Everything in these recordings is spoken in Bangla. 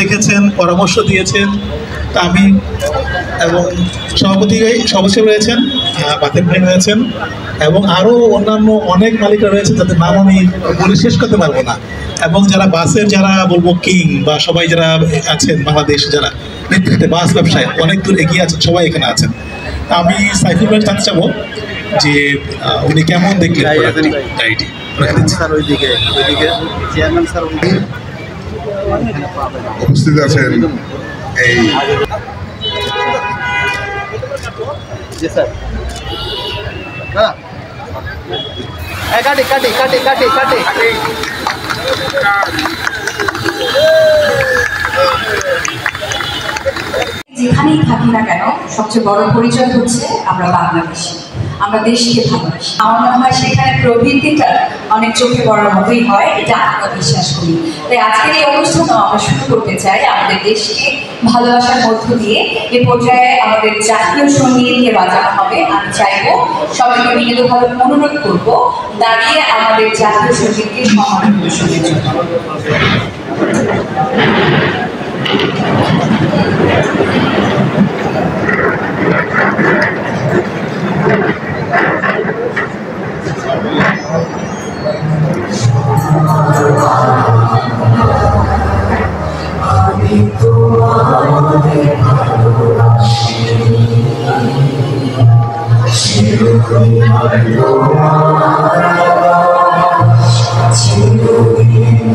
দেখেছেন, পরামর্শ দিয়েছেন। তা আমি এবং সদস্য রয়েছেন, বাতেন ভাই রয়েছেন এবং আরও অন্যান্য অনেক মালিকরা রয়েছেন যাদের নাম আমি বলে শেষ করতে পারবো না। এবং যারা বাসের যারা বলবো কিং বা সবাই যারা আছেন বাংলাদেশ যারা নেতৃত্বে বাস ব্যবসায় অনেক দূর এগিয়ে আছেন, সবাই এখানে আছেন। আমি সাইফুল ভাই জানতে চাবো যে উনি কেমন দেখলেন গাড়িটি। উপস্থিত আছেন এই কাটে কাটে কাটে কাটে কাটে যেখানেই থাকি না কেন সবচেয়ে বড় পরিচয় হচ্ছে আমরা বাংলাদেশি, আমরা দেশকে ভালোবাসি। আমার মনে হয় সেখানে প্রবৃত্তিটা অনেক চোখে পড়ার মতোই হয়, এটা আমরা বিশ্বাস করি। তাই আজকের এই অনুষ্ঠানও আমরা শুরু করতে চাই আমাদের দেশকে ভালোবাসার মধ্য দিয়ে। এ পর্যায়ে আমাদের জাতীয় সঙ্গীতকে বাজানো হবে। আমি চাইবো সবাইকে বিনীতভাবে অনুরোধ করবো দাঁড়িয়ে আমাদের জাতীয় সঙ্গীতকে সম্মান প্রদর্শনের জন্য। আমি তোমারে ভালোবাসি, চিরদিন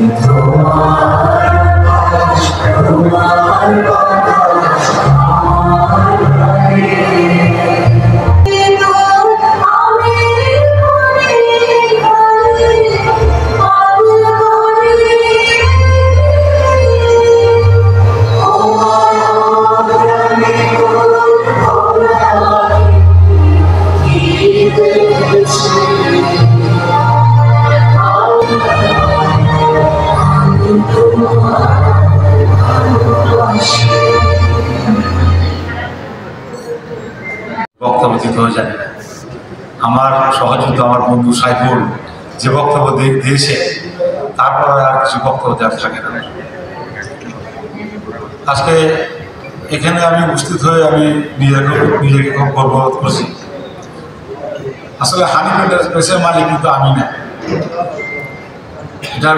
বক্তব্য দিতে হয়ে যাবে। আমার সহযোগিতা আমার বন্ধু সাইফুল যে বক্তব্য দিয়েছে তারপরে আর কিছু বক্তব্য দেওয়ার থাকে না। আজকে এখানে আমি উপস্থিত হয়ে আমি নিজেকে খুব গর্ববোধ করছি। আসলে হানি প্রেসের মালিক কিন্তু আমি না, এটার